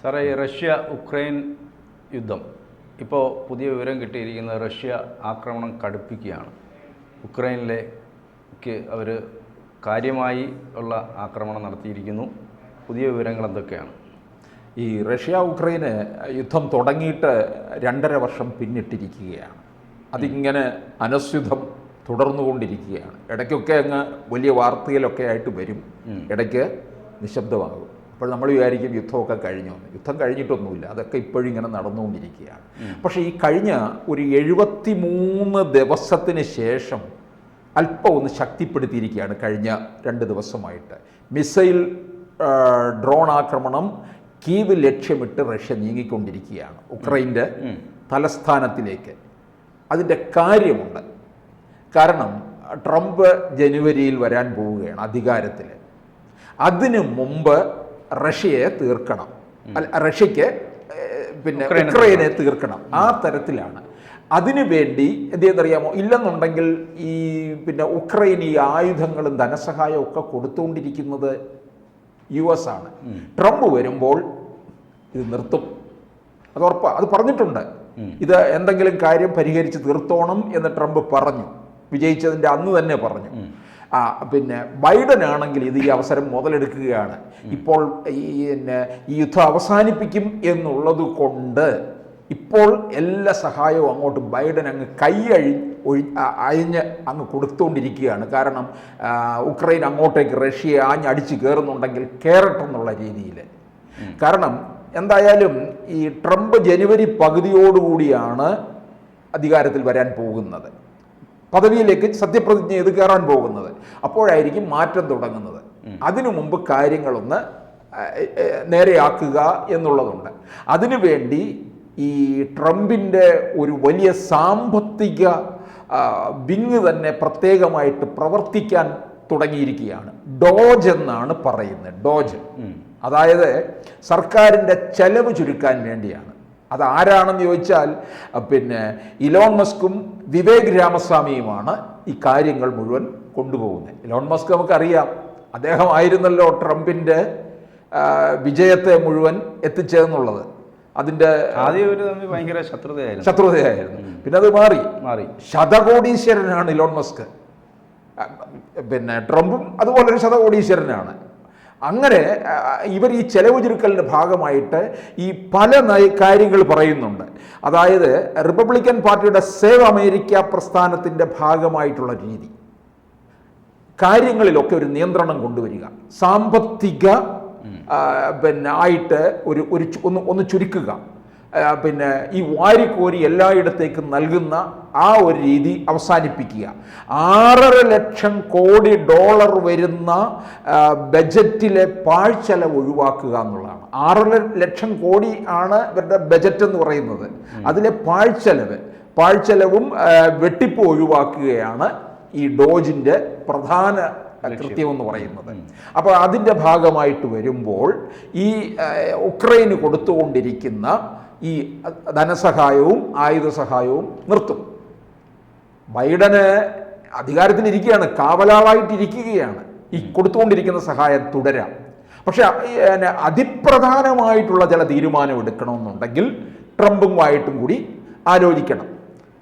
സാറേ, ഈ Russia Ukraine യുദ്ധം ഇപ്പോൾ പുതിയ വിവരം കിട്ടിയിരിക്കുന്നത് റഷ്യ ആക്രമണം കടുപ്പിക്കുകയാണ്. ഉക്രൈനിലേക്ക് അവർ കാര്യമായി ഉള്ള ആക്രമണം നടത്തിയിരിക്കുന്നു. പുതിയ വിവരങ്ങൾ എന്തൊക്കെയാണ്? ഈ റഷ്യ ഉക്രൈന് യുദ്ധം തുടങ്ങിയിട്ട് 2.5 വർഷം പിന്നിട്ടിരിക്കുകയാണ്. അതിങ്ങനെ അനസ്യുതം തുടർന്നുകൊണ്ടിരിക്കുകയാണ്. ഇടയ്ക്കൊക്കെ അങ്ങ് വലിയ വാർത്തയിലൊക്കെ ആയിട്ട് വരും, ഇടയ്ക്ക് നിശബ്ദമാകും. അപ്പോൾ നമ്മൾ വിചാരിക്കും യുദ്ധമൊക്കെ കഴിഞ്ഞു. യുദ്ധം കഴിഞ്ഞിട്ടൊന്നുമില്ല, അതൊക്കെ ഇപ്പോഴും ഇങ്ങനെ നടന്നുകൊണ്ടിരിക്കുകയാണ്. പക്ഷേ ഈ കഴിഞ്ഞ ഒരു 73 ദിവസത്തിന് ശേഷം അല്പം ഒന്ന് ശക്തിപ്പെടുത്തിയിരിക്കുകയാണ്. കഴിഞ്ഞ 2 ദിവസമായിട്ട് മിസൈൽ ഡ്രോൺ ആക്രമണം കീവ് ലക്ഷ്യമിട്ട് റഷ്യ നീങ്ങിക്കൊണ്ടിരിക്കുകയാണ് ഉക്രൈൻ്റെ തലസ്ഥാനത്തിലേക്ക്. അതിൻ്റെ കാര്യമുണ്ട്. കാരണം ട്രംപ് ജനുവരിയിൽ വരാൻ പോവുകയാണ് അധികാരത്തിൽ. അതിനു മുമ്പ് റഷ്യയെ തീർക്കണം, റഷ്യക്ക് പിന്നെ ഉക്രൈനെ തീർക്കണം. ആ തരത്തിലാണ്. അതിനു വേണ്ടി എന്ത് ചെയ്യുന്നറിയാമോ? ഇല്ലെന്നുണ്ടെങ്കിൽ ഈ പിന്നെ ഉക്രൈൻ ഈ ആയുധങ്ങളും ധനസഹായവും ഒക്കെ കൊടുത്തുകൊണ്ടിരിക്കുന്നത് US ആണ്. ട്രംപ് വരുമ്പോൾ ഇത് നിർത്തും, അത് ഉറപ്പാണ്. അത് പറഞ്ഞിട്ടുണ്ട്. ഇത് എന്തെങ്കിലും കാര്യം പരിഹരിച്ച് തീർത്തോണം എന്ന് ട്രംപ് പറഞ്ഞു. വിജയിച്ചതിൻ്റെ അന്ന് തന്നെ പറഞ്ഞു. പിന്നെ ബൈഡൻ ആണെങ്കിൽ ഇത് ഈ അവസരം മുതലെടുക്കുകയാണ്. ഇപ്പോൾ ഈ യുദ്ധം അവസാനിപ്പിക്കും എന്നുള്ളത് കൊണ്ട് ഇപ്പോൾ എല്ലാ സഹായവും അങ്ങോട്ട് ബൈഡൻ അങ്ങ് അയഞ്ഞ് അങ്ങ് കൊടുത്തുകൊണ്ടിരിക്കുകയാണ്. കാരണം ഉക്രൈൻ അങ്ങോട്ടേക്ക് റഷ്യയെ ആഞ്ഞടിച്ച് കയറുന്നുണ്ടെങ്കിൽ കയറട്ടെന്നുള്ള രീതിയിൽ. കാരണം എന്തായാലും ഈ ട്രംപ് ജനുവരി പകുതിയോടുകൂടിയാണ് അധികാരത്തിൽ വരാൻ പോകുന്നത്, പദവിയിലേക്ക് സത്യപ്രതിജ്ഞ ചെയ്ത് കയറാൻ പോകുന്നത്. അപ്പോഴായിരിക്കും മാറ്റം തുടങ്ങുന്നത്. അതിനു മുമ്പ് കാര്യങ്ങളൊന്ന് നേരെയാക്കുക എന്നുള്ളതുണ്ട്. അതിനുവേണ്ടി ഈ ട്രംപിൻ്റെ ഒരു വലിയ സാമ്പത്തിക വിങ് തന്നെ പ്രത്യേകമായിട്ട് പ്രവർത്തിക്കാൻ തുടങ്ങിയിരിക്കുകയാണ്. ഡോജ് എന്നാണ് പറയുന്നത്. ഡോജ് അതായത് സർക്കാരിൻ്റെ ചെലവ് ചുരുക്കാൻ വേണ്ടിയാണ്. അത് ആരാണെന്ന് ചോദിച്ചാൽ പിന്നെ ഇലോൺ മസ്കും വിവേക് രാമസ്വാമിയുമാണ് ഈ കാര്യങ്ങൾ മുഴുവൻ കൊണ്ടുപോകുന്നത്. ഇലോൺ മസ്ക് നമുക്കറിയാം, അദ്ദേഹം ആയിരുന്നല്ലോ ട്രംപിൻ്റെ വിജയത്തെ മുഴുവൻ എത്തിച്ചതെന്നുള്ളത്. അതിൻ്റെ ആദ്യം ഒരു തമ്മിൽ ഭയങ്കര ശത്രുതയായിരുന്നു. പിന്നെ അത് മാറി. ശതകോടീശ്വരനാണ് ഇലോൺ മസ്ക്. പിന്നെ ട്രംപും അതുപോലൊരു ശതകോടീശ്വരനാണ്. അങ്ങനെ ഇവർ ഈ ചെലവ് ചുരുക്കലിൻ്റെ ഭാഗമായിട്ട് ഈ പല കാര്യങ്ങൾ പറയുന്നുണ്ട്. അതായത് റിപ്പബ്ലിക്കൻ പാർട്ടിയുടെ സേവ് അമേരിക്ക പ്രസ്ഥാനത്തിൻ്റെ ഭാഗമായിട്ടുള്ള രീതി, കാര്യങ്ങളിലൊക്കെ ഒരു നിയന്ത്രണം കൊണ്ടുവരിക, സാമ്പത്തിക പിന്നെ ആയിട്ട് ഒന്ന് ചുരുക്കുക, പിന്നെ ഈ വാരിക്കോരി എല്ലായിടത്തേക്കും നൽകുന്ന ആ ഒരു രീതി അവസാനിപ്പിക്കുക. 6.5 ലക്ഷം കോടി ഡോളർ വരുന്ന ബജറ്റിലെ പാഴ്ചെലവ് ഒഴിവാക്കുക എന്നുള്ളതാണ്. 6.5 ലക്ഷം കോടി ആണ് ഇവരുടെ ബജറ്റ് എന്ന് പറയുന്നത്. അതിലെ പാഴ്ചെലവും വെട്ടിപ്പ് ഒഴിവാക്കുകയാണ് ഈ ഡോജിൻ്റെ പ്രധാന കൃത്യം എന്ന് പറയുന്നത്. അപ്പോൾ അതിൻ്റെ ഭാഗമായിട്ട് വരുമ്പോൾ ഈ ഉക്രൈന് കൊടുത്തുകൊണ്ടിരിക്കുന്ന ഈ ധനസഹായവും ആയുധ സഹായവും നിർത്തും. ബൈഡന് അധികാരത്തിലിരിക്കുകയാണ്, കാവലാളായിട്ടിരിക്കുകയാണ്. ഈ കൊടുത്തുകൊണ്ടിരിക്കുന്ന സഹായം തുടരാം. പക്ഷെ അതിപ്രധാനമായിട്ടുള്ള ചില തീരുമാനം എടുക്കണമെന്നുണ്ടെങ്കിൽ ട്രംപുമായിട്ടും കൂടി ആലോചിക്കണം.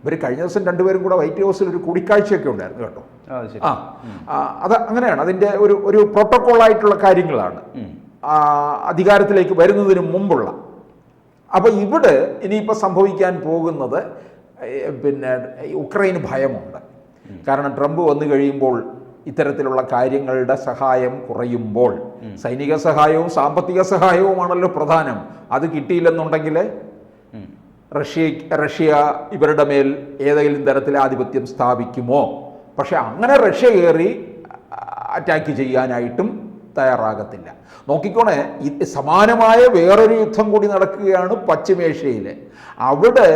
ഇവർ കഴിഞ്ഞ ദിവസം രണ്ടുപേരും കൂടെ വൈറ്റ് ഹൗസിൽ ഒരു കൂടിക്കാഴ്ചയൊക്കെ ഉണ്ടായിരുന്നു കേട്ടോ. അത് അങ്ങനെയാണ്. അതിൻ്റെ ഒരു പ്രോട്ടോക്കോളായിട്ടുള്ള കാര്യങ്ങളാണ് അധികാരത്തിലേക്ക് വരുന്നതിന് മുമ്പുള്ള. അപ്പോൾ ഇവിടെ ഇനിയിപ്പോൾ സംഭവിക്കാൻ പോകുന്നത് പിന്നെ ഉക്രൈന് ഭയമുണ്ട്. കാരണം ട്രംപ് വന്നു കഴിയുമ്പോൾ ഇത്തരത്തിലുള്ള കാര്യങ്ങളുടെ സഹായം കുറയുമ്പോൾ സൈനിക സഹായവും സാമ്പത്തിക സഹായവുമാണല്ലോ പ്രധാനം. അത് കിട്ടിയില്ലെന്നുണ്ടെങ്കിൽ റഷ്യ ഇവരുടെ മേൽ ഏതെങ്കിലും തരത്തിൽ ആധിപത്യം സ്ഥാപിക്കുമോ? പക്ഷെ അങ്ങനെ റഷ്യ കയറി അറ്റാക്ക് ചെയ്യാനായിട്ടും തയ്യാറാകത്തില്ല. നോക്കിക്കോണേ, സമാനമായ വേറൊരു യുദ്ധം കൂടി നടക്കുകയാണ് പശ്ചിമേഷ്യയിൽ. അവിടെ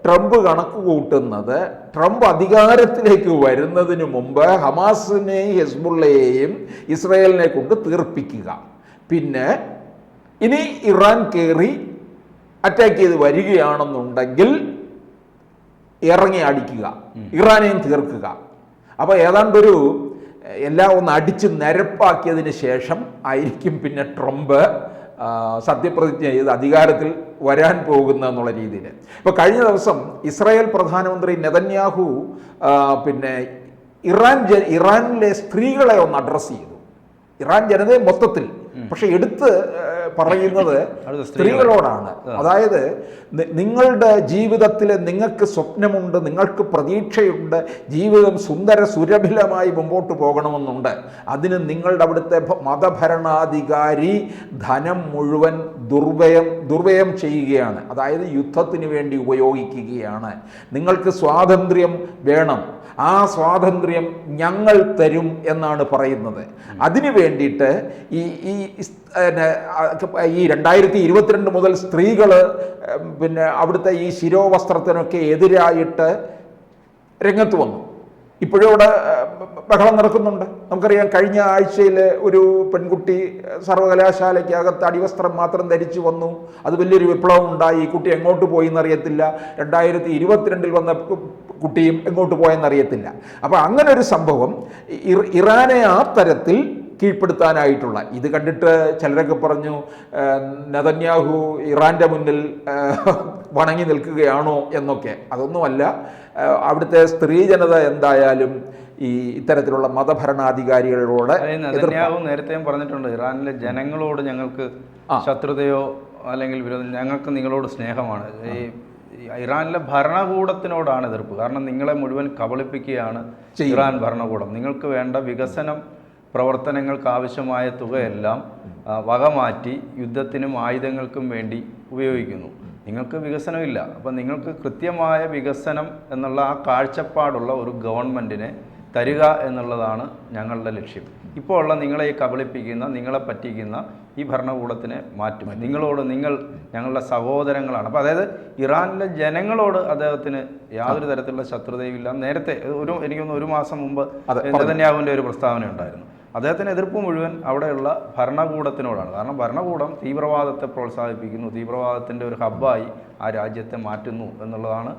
ട്രംപ് കണക്ക് കൂട്ടുന്നത് ട്രംപ് അധികാരത്തിലേക്ക് വരുന്നതിന് മുമ്പ് ഹമാസിനെയും ഹെസ്ബുള്ളയെയും ഇസ്രായേലിനെ കൊണ്ട് തീർപ്പിക്കുക, പിന്നെ ഇനി ഇറാൻ കയറി അറ്റാക്ക് ചെയ്ത് വരികയാണെന്നുണ്ടെങ്കിൽ ഇറങ്ങി അടിക്കുക, ഇറാനെയും തീർക്കുക. അപ്പോൾ ഏതാണ്ടൊരു എല്ലാം ഒന്ന് അടിച്ച് നിരപ്പാക്കിയതിന് ശേഷം ആയിരിക്കും പിന്നെ ട്രംപ് സത്യപ്രതിജ്ഞ ചെയ്ത് അധികാരത്തിൽ വരാൻ പോകുന്ന എന്നുള്ള രീതിയിൽ. ഇപ്പോൾ കഴിഞ്ഞ ദിവസം ഇസ്രായേൽ പ്രധാനമന്ത്രി നെതന്യാഹു പിന്നെ ഇറാനിലെ സ്ത്രീകളെ ഒന്ന് അഡ്രസ്സ് ചെയ്തു. ഇറാൻ ജനതയെ മൊത്തത്തിൽ, പക്ഷെ എടുത്ത് പറയുന്നത് സ്ത്രീകളോടാണ്. അതായത് നിങ്ങളുടെ ജീവിതത്തിൽ നിങ്ങൾക്ക് സ്വപ്നമുണ്ട്, നിങ്ങൾക്ക് പ്രതീക്ഷയുണ്ട്, ജീവിതം സുന്ദര സുരഭിലമായി മുമ്പോട്ട് പോകണമെന്നുണ്ട്. അതിന് നിങ്ങളുടെ അവിടുത്തെ മതഭരണാധികാരി ധനം മുഴുവൻ ദുർവ്യയം ചെയ്യുകയാണ്. അതായത് യുദ്ധത്തിന് വേണ്ടി ഉപയോഗിക്കുകയാണ്. നിങ്ങൾക്ക് സ്വാതന്ത്ര്യം വേണം, ആ സ്വാതന്ത്ര്യം ഞങ്ങൾ തരും എന്നാണ് പറയുന്നത്. അതിനു വേണ്ടിയിട്ട് ഈ 2022 മുതൽ സ്ത്രീകൾ പിന്നെ അവിടുത്തെ ഈ ശിരോവസ്ത്രത്തിനൊക്കെ എതിരായിട്ട് രംഗത്ത് വന്നു. ഇപ്പോഴും ഇവിടെ ബഹളം നടക്കുന്നുണ്ട്. നമുക്കറിയാം, കഴിഞ്ഞ ആഴ്ചയിൽ ഒരു പെൺകുട്ടി സർവകലാശാലയ്ക്ക് അകത്ത് അടിവസ്ത്രം മാത്രം ധരിച്ചു വന്നു. അത് വലിയൊരു വിപ്ലവം ഉണ്ടായി. ഈ കുട്ടി എങ്ങോട്ട് പോയി എന്നറിയത്തില്ല. 2022 വന്ന കുട്ടിയും എങ്ങോട്ട് പോയെന്നറിയത്തില്ല. അപ്പോൾ അങ്ങനെ ഒരു സംഭവം ഇറാനെ ആ തരത്തിൽ കീഴ്പ്പെടുത്താനായിട്ടുള്ള ഇത് കണ്ടിട്ട് ചിലരൊക്കെ പറഞ്ഞു നെതന്യാഹു ഇറാൻ്റെ മുന്നിൽ വണങ്ങി നിൽക്കുകയാണോ എന്നൊക്കെ. അതൊന്നുമല്ല. അവിടുത്തെ സ്ത്രീ ജനത എന്തായാലും ഈ ഇത്തരത്തിലുള്ള മതഭരണാധികാരികളോട് നേരത്തെയും പറഞ്ഞിട്ടുണ്ട്, ഇറാനിലെ ജനങ്ങളോട് ഞങ്ങൾക്ക് ശത്രുതയോ അല്ലെങ്കിൽ വിരോധം, ഞങ്ങൾക്ക് നിങ്ങളോട് സ്നേഹമാണ്. ഈ ഇറാനിലെ ഭരണകൂടത്തിനോടാണ് എതിർപ്പ്. കാരണം നിങ്ങളെ മുഴുവൻ കബളിപ്പിക്കുകയാണ് ഇറാൻ ഭരണകൂടം. നിങ്ങൾക്ക് വേണ്ട വികസനം പ്രവർത്തനങ്ങൾക്ക് ആവശ്യമായ തുകയെല്ലാം വകമാറ്റി യുദ്ധത്തിനും ആയുധങ്ങൾക്കും വേണ്ടി ഉപയോഗിക്കുന്നു. നിങ്ങൾക്ക് വികസനമില്ല. അപ്പം നിങ്ങൾക്ക് കൃത്യമായ വികസനം എന്നുള്ള ആ കാഴ്ചപ്പാടുള്ള ഒരു ഗവൺമെൻറ്റിനെ തരിക എന്നുള്ളതാണ് ഞങ്ങളുടെ ലക്ഷ്യം. ഇപ്പോൾ ഉള്ള നിങ്ങളെ ഈ കബളിപ്പിക്കുന്ന, നിങ്ങളെ പറ്റിക്കുന്ന ഈ ഭരണകൂടത്തിനെ മാറ്റും. നിങ്ങൾ ഞങ്ങളുടെ സഹോദരങ്ങളാണ്. അപ്പോൾ അതായത് ഇറാനിലെ ജനങ്ങളോട് അദ്ദേഹത്തിന് യാതൊരു തരത്തിലുള്ള ശത്രുതയും ഇല്ല. നേരത്തെ എനിക്കൊന്ന് 1 മാസം മുമ്പ് നെതന്യാഹുവിൻ്റെ ഒരു പ്രസ്താവന ഉണ്ടായിരുന്നു. അദ്ദേഹത്തിന് എതിർപ്പ് മുഴുവൻ അവിടെയുള്ള ഭരണകൂടത്തിനോടാണ്. കാരണം ഭരണകൂടം തീവ്രവാദത്തെ പ്രോത്സാഹിപ്പിക്കുന്നു, തീവ്രവാദത്തിൻ്റെ ഒരു ഹബ്ബായി ആ രാജ്യത്തെ മാറ്റുന്നു എന്നുള്ളതാണ്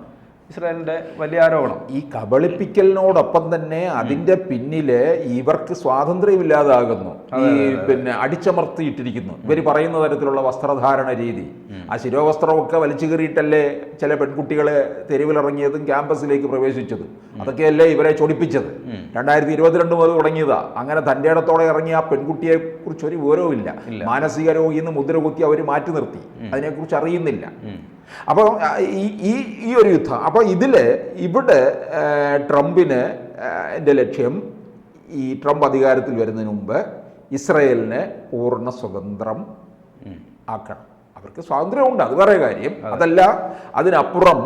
ഇസ്രായേലിൻ്റെ വലിയ ആരോപണം. ഈ കബളിപ്പിക്കലിനോടൊപ്പം തന്നെ അതിൻ്റെ പിന്നില് ഇവർക്ക് സ്വാതന്ത്ര്യമില്ലാതാകുന്നു. ഈ പിന്നെ അടിച്ചമർത്തിയിട്ടിരിക്കുന്നു. ഇവർ പറയുന്ന തരത്തിലുള്ള വസ്ത്രധാരണ രീതി, ആ ശിരോവസ്ത്രമൊക്കെ വലിച്ചു കീറിയിട്ടല്ലേ ചില പെൺകുട്ടികളെ തെരുവിലിറങ്ങിയതും ക്യാമ്പസിലേക്ക് പ്രവേശിച്ചതും. അതൊക്കെയല്ലേ ഇവരെ ചൊടിപ്പിച്ചത്. 2022 മുതൽ തുടങ്ങിയതാ. അങ്ങനെ തൻ്റെ ഇടത്തോടെ ഇറങ്ങിയ ആ പെൺകുട്ടിയെ കുറിച്ച് ഒരു വിവരവും ഇല്ല. മാനസിക രോഗിന്ന് മുദ്ര കുത്തി അവർ മാറ്റി നിർത്തി. അതിനെക്കുറിച്ച് അറിയുന്നില്ല. അപ്പോൾ ഈ ഒരു യുദ്ധം, അപ്പോൾ ഇവിടെ ട്രംപിന് എൻ്റെ ലക്ഷ്യം ഈ ട്രംപ് അധികാരത്തിൽ വരുന്നതിന് മുമ്പ് ഇസ്രായേലിനെ പൂർണ്ണ സ്വതന്ത്രം ആക്കണം. അവർക്ക് സ്വാതന്ത്ര്യമുണ്ട്, അത് വേറെ കാര്യം. അതല്ല, അതിനപ്പുറം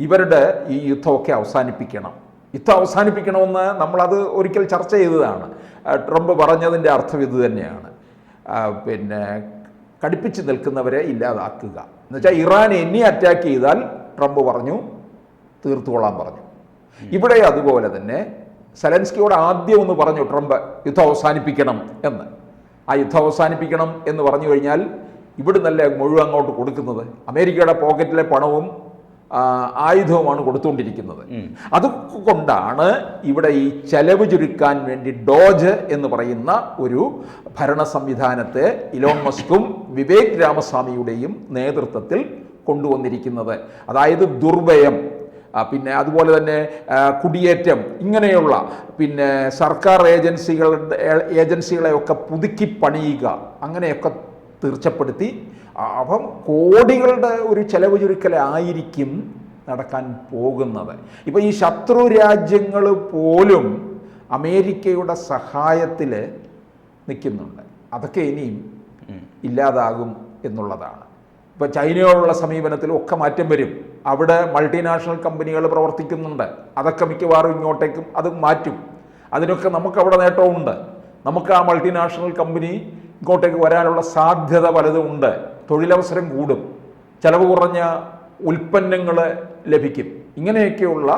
ഇവരുടെ ഈ യുദ്ധമൊക്കെ അവസാനിപ്പിക്കണം. യുദ്ധം അവസാനിപ്പിക്കണമെന്ന് നമ്മളത് ഒരിക്കൽ ചർച്ച ചെയ്തതാണ്. ട്രംപ് പറഞ്ഞതിൻ്റെ അർത്ഥം ഇത് തന്നെയാണ്. പിന്നെ കടുപ്പിച്ച് നിൽക്കുന്നവരെ ഇല്ലാതാക്കുക എന്നുവെച്ചാൽ ഇറാൻ എന്നെ അറ്റാക്ക് ചെയ്താൽ ട്രംപ് പറഞ്ഞു തീർത്തുകൊള്ളാൻ പറഞ്ഞു. ഇവിടെ അതുപോലെ തന്നെ സെലൻസ്കിയോട് ആദ്യം ഒന്ന് പറഞ്ഞു ട്രംപ് യുദ്ധം അവസാനിപ്പിക്കണം എന്ന്. ആ യുദ്ധം അവസാനിപ്പിക്കണം എന്ന് പറഞ്ഞു കഴിഞ്ഞാൽ ഇവിടുന്നല്ലേ മുഴുവൻ അങ്ങോട്ട് കൊടുക്കുന്നത്. അമേരിക്കയുടെ പോക്കറ്റിലെ പണവും ആയുധവുമാണ് കൊടുത്തുകൊണ്ടിരിക്കുന്നത്. അതുകൊണ്ടാണ് ഇവിടെ ഈ ചെലവ് ചുരുക്കാൻ വേണ്ടി ഡോജ് എന്ന് പറയുന്ന ഒരു ഭരണ സംവിധാനത്തെ ഇലോൺ മസ്കും വിവേക് രാമസ്വാമിയുടെയും നേതൃത്വത്തിൽ കൊണ്ടുവന്നിരിക്കുന്നത്. അതായത് ദുർവ്യയം, പിന്നെ അതുപോലെ തന്നെ കുടിയേറ്റം, ഇങ്ങനെയുള്ള പിന്നെ സർക്കാർ ഏജൻസികളെയൊക്കെ പുതുക്കി പണിയുക, അങ്ങനെയൊക്കെ തീർച്ചപ്പെടുത്തി അപ്പം കോടികളുടെ ഒരു ചെലവ് ചുരുക്കലായിരിക്കും നടക്കാൻ പോകുന്നത്. ഇപ്പം ഈ ശത്രു രാജ്യങ്ങൾ പോലും അമേരിക്കയുടെ സഹായത്തിൽ നിൽക്കുന്നുണ്ട്. അതൊക്കെ ഇനിയും ഇല്ലാതാകും എന്നുള്ളതാണ്. ഇപ്പോൾ ചൈനയോടുള്ള സമീപനത്തിലും ഒക്കെ മാറ്റം വരും. അവിടെ മൾട്ടിനാഷണൽ കമ്പനികൾ പ്രവർത്തിക്കുന്നുണ്ട്. അതൊക്കെ മിക്കവാറും ഇങ്ങോട്ടേക്കും അത് മാറ്റും. അതിനൊക്കെ നമുക്കവിടെ നേട്ടമുണ്ട്. നമുക്ക് ആ മൾട്ടിനാഷണൽ കമ്പനി ഇങ്ങോട്ടേക്ക് വരാനുള്ള സാധ്യത പലതും ഉണ്ട്. തൊഴിലവസരം കൂടും, ചെലവ് കുറഞ്ഞ ഉൽപ്പന്നങ്ങൾ ലഭിക്കും. ഇങ്ങനെയൊക്കെയുള്ള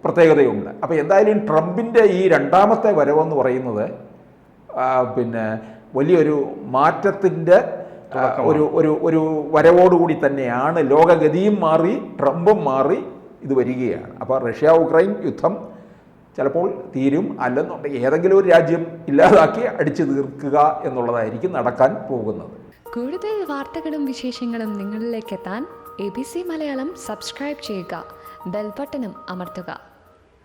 പ്രത്യേകതയുണ്ട്. അപ്പോൾ എന്തായാലും ട്രംപിൻ്റെ ഈ രണ്ടാമത്തെ വരവെന്ന് പറയുന്നത് പിന്നെ വലിയൊരു മാറ്റത്തിൻ്റെ ഒരു വരവോടുകൂടി തന്നെയാണ്. ലോകഗതിയും മാറി, ട്രംപും മാറി ഇത് വരികയാണ്. അപ്പോൾ റഷ്യ ഉക്രൈൻ യുദ്ധം ചിലപ്പോൾ തീരും, അല്ലെന്നുണ്ടെങ്കിൽ ഏതെങ്കിലും ഒരു രാജ്യം ഇല്ലാതാക്കി അടിച്ചു തീർക്കുക എന്നുള്ളതായിരിക്കും നടക്കാൻ പോകുന്നത്. കൂടുതൽ വാർത്തകളും വിശേഷങ്ങളും നിങ്ങളിലേക്ക് എത്താൻ ABC മലയാളം സബ്സ്ക്രൈബ് ചെയ്യുക, ബെൽബട്ടനും അമർത്തുക.